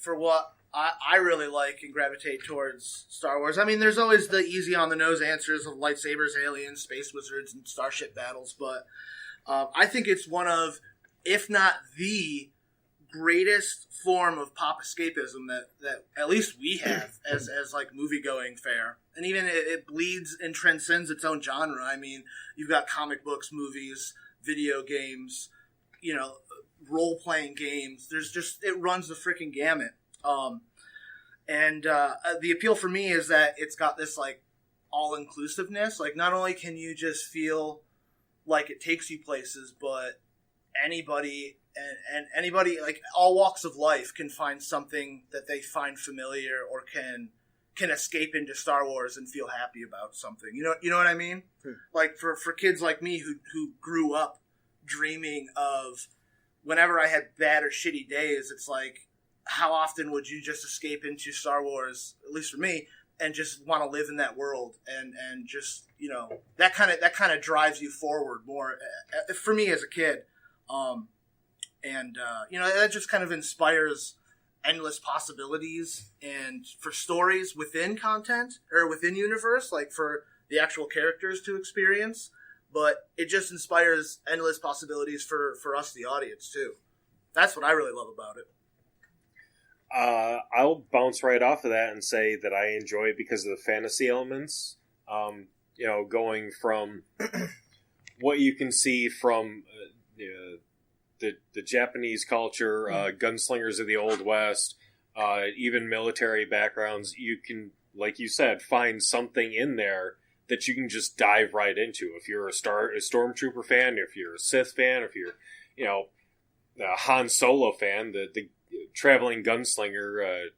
for what I really like and gravitate towards Star Wars. I mean, there's always the easy on the nose answers of lightsabers, aliens, space wizards, and starship battles, but I think it's one of, if not the greatest form of pop escapism that at least we have as like movie-going fare. And even it bleeds and transcends its own genre. I mean, you've got comic books, movies, video games, role-playing games. There's just, it runs the freaking gamut. And the appeal for me is that it's got this like all-inclusiveness. Like, not only can you just feel like it takes you places, but anybody and anybody, like all walks of life, can find something that they find familiar or can escape into Star Wars and feel happy about something. You know what I mean? Like for kids like me who grew up dreaming of, whenever I had bad or shitty days, it's like, how often would you just escape into Star Wars, at least for me, and just want to live in that world and just, that kind of drives you forward more for me as a kid. That just kind of inspires endless possibilities, and for stories within content or within universe, like for the actual characters to experience, but it just inspires endless possibilities for us, the audience, too. That's what I really love about it. I'll bounce right off of that and say that I enjoy it because of the fantasy elements. Going from what you can see from the Japanese culture, gunslingers of the Old West, even military backgrounds, you can, like you said, find something in there that you can just dive right into. If you're a Stormtrooper fan, if you're a Sith fan, if you're, a Han Solo fan, the traveling gunslinger.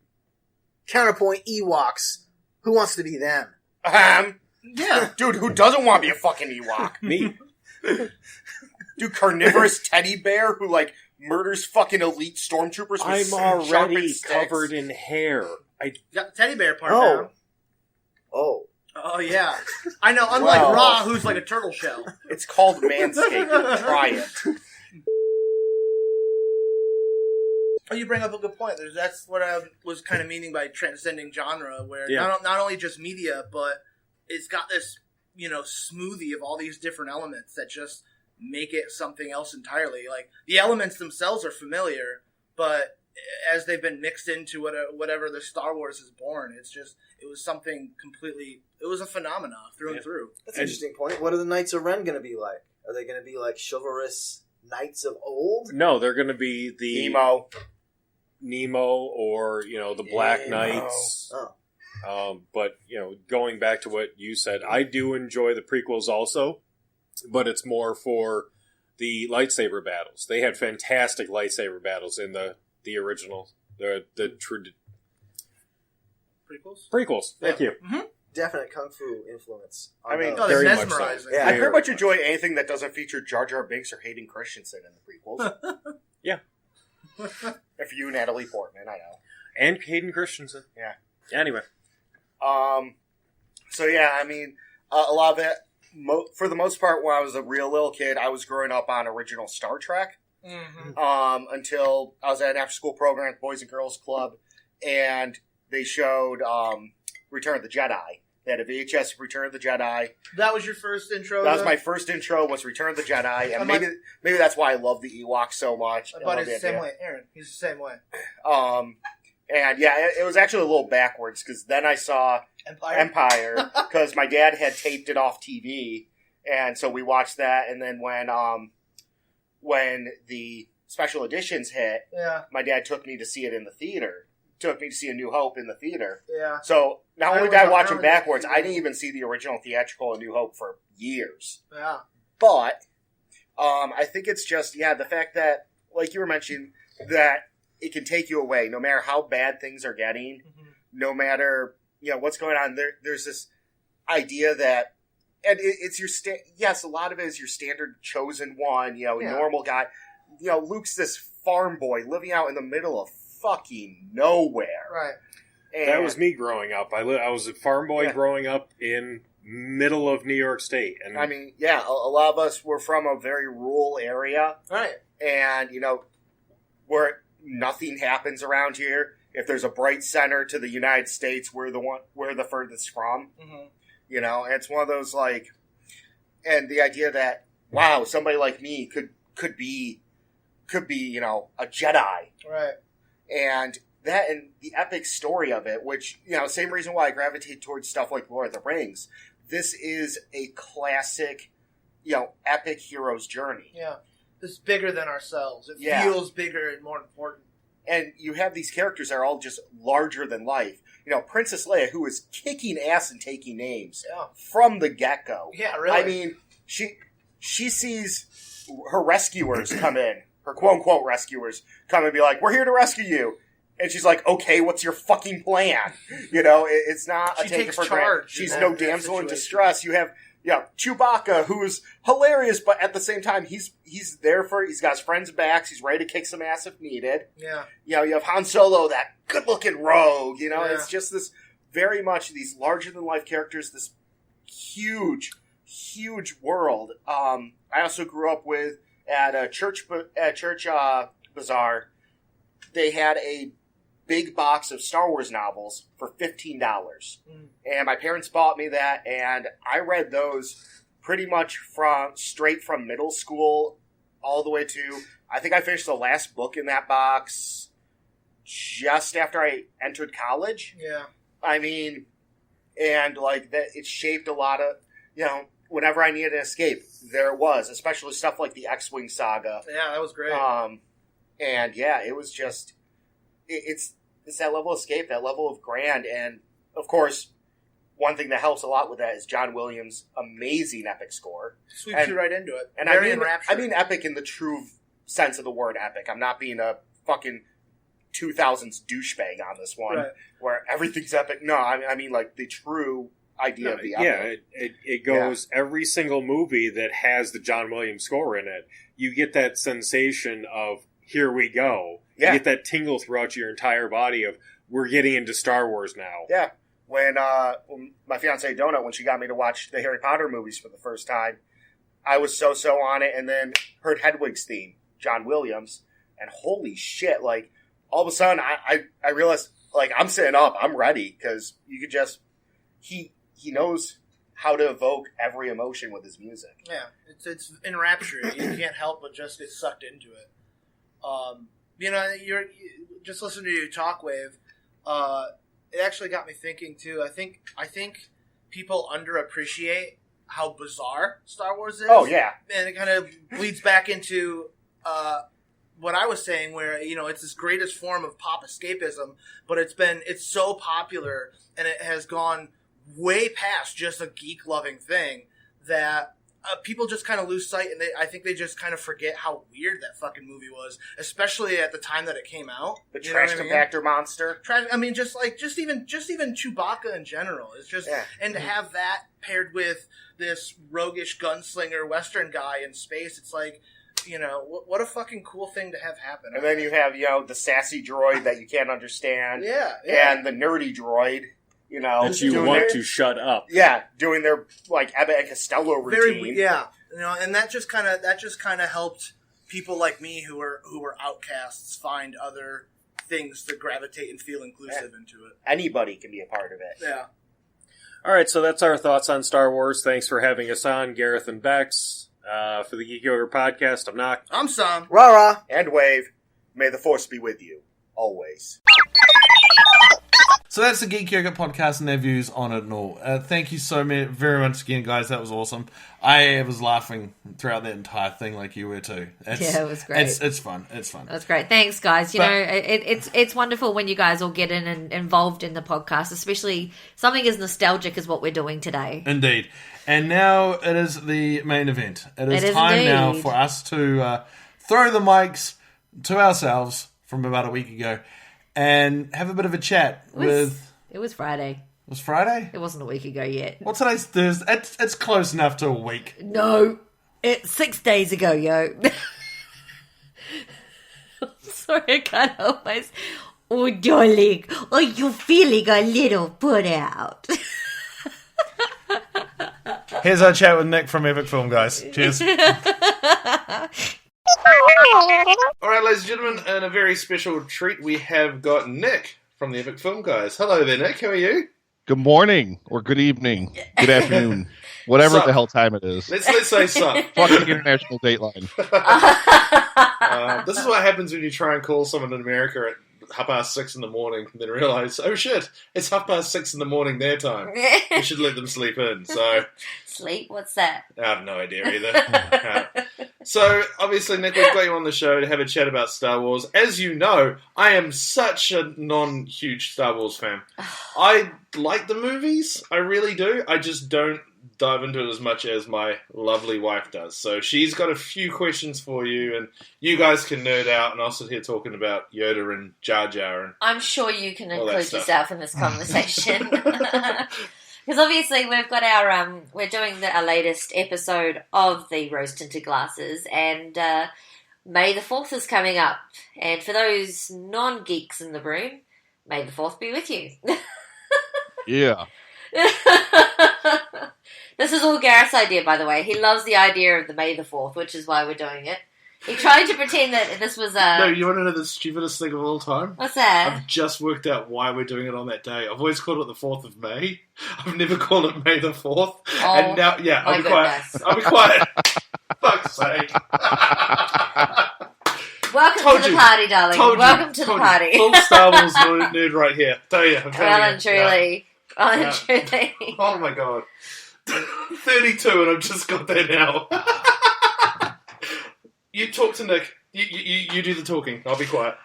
Counterpoint, Ewoks. Who wants to be them? Yeah. Dude, who doesn't want to be a fucking Ewok? Me. Dude, carnivorous teddy bear who, like, murders fucking elite stormtroopers with I'm sharpened already sticks. covered in hair. You got the teddy bear part down. Oh, yeah. I know, unlike Ra, who's like a turtle shell. It's called manscaping. Try it. Oh, you bring up a good point. That's what I was kind of meaning by transcending genre, where Yeah. not only just media, but it's got this, smoothie of all these different elements that just make it something else entirely. Like, the elements themselves are familiar, but as they've been mixed into whatever the Star Wars is born, it was something completely, it was a phenomenon through and through. that's an interesting point. What are the Knights of Ren going to be like? Are they going to be like chivalrous knights of old? No, they're going to be the Nemo or, the Black Knights. Oh. But, going back to what you said, I do enjoy the prequels also, but it's more for the lightsaber battles. They had fantastic lightsaber battles in the original, the prequels. Thank you. Mm-hmm. Definite kung fu influence. I mean, they're very much mesmerizing. so. Yeah. I very much enjoy anything that doesn't feature Jar Jar Binks or Hayden Christensen in the prequels. Yeah. If you, Natalie Portman, I know. And Hayden Christensen. Yeah. Anyway. So yeah, I mean, a lot of it, for the most part, when I was a real little kid, I was growing up on original Star Trek. Mm-hmm. Until I was at an after-school program at the Boys and Girls Club, and they showed Return of the Jedi. They had a VHS of Return of the Jedi. That was your first intro? That was my first intro, was Return of the Jedi, and maybe that's why I love the Ewoks so much. My buddy's the same way. Aaron, he's the same way. And yeah, it was actually a little backwards, because then I saw Empire, because my dad had taped it off TV, and so we watched that, and then when the special editions hit, my dad took me to see it in the theater. Took me to see A New Hope in the theater. Yeah. So not only did I watch it backwards, I didn't even see the original theatrical A New Hope for years. Yeah. But I think it's just, the fact that, like you were mentioning, that it can take you away, no matter how bad things are getting, no matter what's going on. There's this idea that, and it's your yes, a lot of it is your standard chosen one, normal guy. Luke's this farm boy living out in the middle of fucking nowhere. Right. And that was me growing up. I was a farm boy growing up in middle of New York State. And I mean, a lot of us were from a very rural area. Right. And, where nothing happens around here. if there's a bright center to the United States, we're the furthest from. Mm-hmm. You know, and it's one of those like, and the idea that wow, somebody like me could be you know a Jedi, Right. and that and the epic story of it, which you know, same reason why I gravitate towards stuff like Lord of the Rings. This is a classic, you know, epic hero's journey. Yeah. It's bigger than ourselves. It Yeah. feels bigger and more important. And you have these characters that are all just larger than life. You know, Princess Leia, who is kicking ass and taking names from the get-go. Yeah, really. I mean, she sees her rescuers come in, her quote-unquote rescuers come and be like, we're here to rescue you. And she's like, okay, what's your fucking plan? You know, it's not She a take it takes for granted. charge She's in no that damsel in situation. distress. You have Chewbacca, who's hilarious, but at the same time, he's got his friends' backs. He's ready to kick some ass if needed. Yeah. You know, you have Han Solo, that good-looking rogue. You know, Yeah. it's just this very much these larger-than-life characters, this huge, huge world. I also grew up with at a church bazaar. They had a big box of Star Wars novels for $15. And my parents bought me that, and I read those pretty much straight from middle school all the way to, I think I finished the last book in that box just after I entered college. Yeah. I mean, and like that, it shaped a lot of, you know, whenever I needed an escape, there it was, especially stuff like the X-Wing saga. Yeah, that was great. And yeah, it was just, it's that level of escape, that level of grand, and of course, one thing that helps a lot with that is John Williams' amazing epic score. Sweeps you right into it. And Very I enrapturing. mean epic in the true sense of the word epic. I'm not being a fucking 2000s douchebag on this one, Right. where everything's epic. No, I mean like the true idea of the epic. Yeah, it goes every single movie that has the John Williams score in it. You get that sensation of here we go. Yeah. You get that tingle throughout your entire body of we're getting into Star Wars now. Yeah. When my fiancée Donut, when she got me to watch the Harry Potter movies for the first time, I was so on it, and then heard Hedwig's theme, John Williams, and holy shit, like, all of a sudden, I realized, like, I'm sitting up, I'm ready, because you could just, he knows how to evoke every emotion with his music. Yeah, it's enrapturing. You can't help but just get sucked into it. You know, you just listen to you talk, Wave. It actually got me thinking too. I think people underappreciate how bizarre Star Wars is. Oh yeah, and it kind of bleeds back into what I was saying, where you know it's this greatest form of pop escapism, but it's so popular and it has gone way past just a geek loving thing that people just kind of lose sight, and I think they just kind of forget how weird that fucking movie was, especially at the time that it came out. The trash compactor monster. I mean, just even Chewbacca in general. It's just, and to have that paired with this roguish gunslinger Western guy in space, it's like, you know, what a fucking cool thing to have happen. And then you have, you know, the sassy droid that you can't understand. Yeah. And the nerdy droid. You know, that you want to shut up. Yeah, doing their like Abbott and Costello routine. You know, and that just kind of helped people like me who were outcasts find other things to gravitate and feel inclusive into it. Anybody can be a part of it. Yeah. All right, so that's our thoughts on Star Wars. Thanks for having us on, Gareth and Bex. For the Geek Yoghurt Podcast, I'm Knock. I'm Sam. Rah-rah. And Wave. May the Force be with you. Always. So that's the Geek Yoghurt Podcast and their views on it and all. Thank you so very much again, guys. That was awesome. I was laughing throughout that entire thing like you were too. Yeah, it was great. It's fun. It's fun. That's great. Thanks, guys. You know, it's wonderful when you guys all get in and involved in the podcast, especially something as nostalgic as what we're doing today. Indeed. And now it is the main event. It is time indeed. now for us to throw the mics to ourselves from about a week ago and have a bit of a chat with... It was Friday. It was Friday? It wasn't a week ago yet. Well, today's Thursday. It's close enough to a week. No, it's 6 days ago, yo. Sorry, I can't help myself. Oh, darling, are you feeling a little put out? Here's our chat with Nick from Epic Film, guys. Cheers. All right, ladies and gentlemen, and a very special treat, we have got Nick from the Epic Film Guys. Hello there, Nick. How are you? Good morning, or good evening, good afternoon, whatever Sup. the hell time it is. Let's say sup. Fucking international dateline. This is what happens when you try and call someone in America at 6:30 in the morning, and then realize, oh shit, it's 6:30 in the morning their time. You should let them sleep in. So Sleep? What's that? I have no idea either. So, obviously, Nick, we've got you on the show to have a chat about Star Wars. As you know, I am such a non-huge Star Wars fan. I like the movies, I really do. I just don't dive into it as much as my lovely wife does. So she's got a few questions for you, and you guys can nerd out, and I'll sit here talking about Yoda and Jar Jar. And I'm sure you can all that include stuff. yourself in this conversation. Because obviously we've got our, we're doing our latest episode of the Rose Tinted Glasses, and May the 4th is coming up. And for those non-geeks in the room, May the 4th be with you. Yeah. This is all Gareth's idea, by the way. He loves the idea of the May the 4th, which is why we're doing it. He tried to pretend that this was No, you want to know the stupidest thing of all time? What's that? I've just worked out why we're doing it on that day. I've always called it the 4th of May. I've never called it May the 4th. Oh, and now, yeah, my I'll be quiet. goodness. I'll be quiet. Fuck's sake. Welcome Told to the you. party, darling. Told you. Welcome to the Told you. party. Full Star Wars nerd right here. Tell you. I'm telling Well you. and truly. Well and Yeah. truly. Oh my god. 32 and I've just got that now. You talk to Nick. You do the talking. I'll be quiet.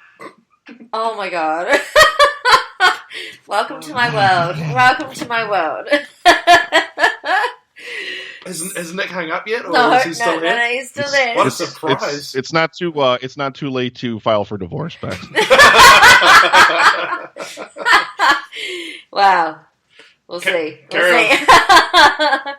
Oh my god. Welcome to my world. Welcome to my world. Has Nick hung up yet, or No, is he still here? no, he's still there. What a It's- surprise! It's not too late to file for divorce, Bex. Wow. We'll see. carry We'll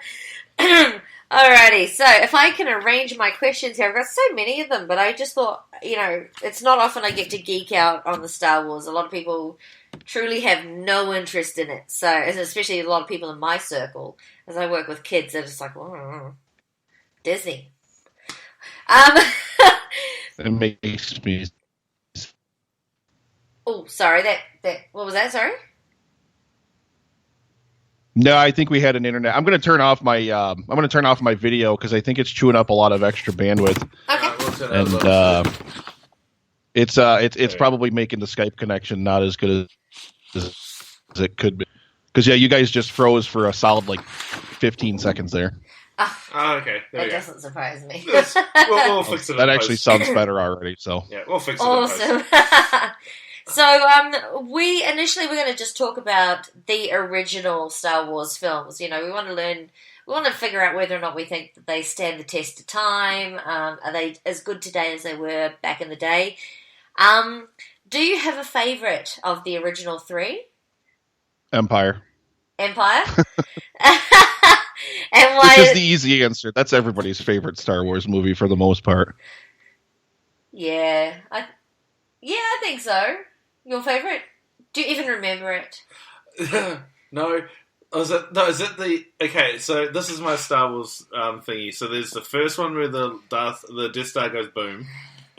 see. Alrighty, so if I can arrange my questions here, I've got so many of them, but I just thought, it's not often I get to geek out on the Star Wars. A lot of people truly have no interest in it, so especially a lot of people in my circle, as I work with kids, they're just like, Disney. It makes me. Oh, sorry, that what was that? Sorry. No, I think we had an internet. I'm going to turn off my video because I think it's chewing up a lot of extra bandwidth, Okay. and it's probably making the Skype connection not as good as it could be. Because you guys just froze for a solid 15 seconds there. Oh, okay. There That we go. doesn't surprise me. We'll fix it. That in actually post. sounds better already. So Yeah, we'll fix it. In post. Awesome. So, we initially we're going to just talk about the original Star Wars films. We want to figure out whether or not we think that they stand the test of time. Are they as good today as they were back in the day? Do you have a favorite of the original three? Empire. Empire? And why? Which is the easy answer. That's everybody's favorite Star Wars movie for the most part. Yeah, I think so. Your favorite? Do you even remember it? No. Is it the... Okay, so this is my Star Wars thingy. So there's the first one where the Death Star goes boom.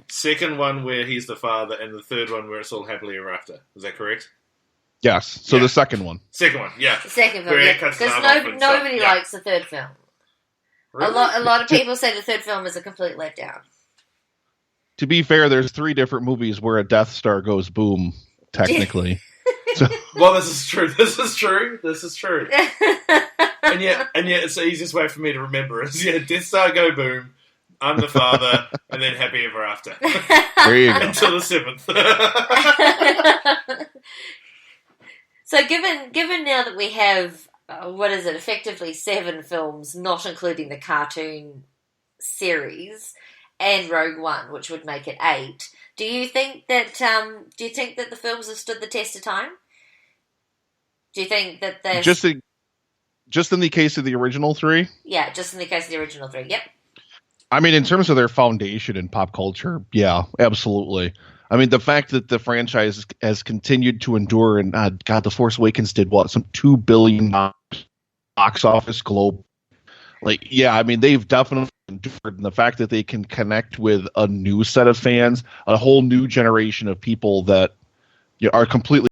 Second one where he's the father. And the third one where it's all happily ever after. Is that correct? Yes. So Yeah. the second one. Second one, yeah. The second film, Where yeah. it cuts Because his arm off and stuff, nobody yeah. likes the third film. Really? A lot of people say the third film is a complete letdown. To be fair, there's 3 different movies where a Death Star goes boom, technically. So, Well, this is true. This is true. And yet it's the easiest way for me to remember is, Death Star go boom, I'm the father, and then happy ever after. there you go. Until the 7th. So, given now that we have effectively 7 films, not including the cartoon series and Rogue One, which would make it 8. Do you think that the films have stood the test of time? Do you think that they're Just in the case of the original 3? Yeah, just in the case of the original 3. Yep. I mean, in terms of their foundation in pop culture, yeah, absolutely. I mean, the fact that the franchise has continued to endure, and God, The Force Awakens did some $2 billion box office globe. I mean, they've definitely endured, and the fact that they can connect with a new set of fans, a whole new generation of people that are completely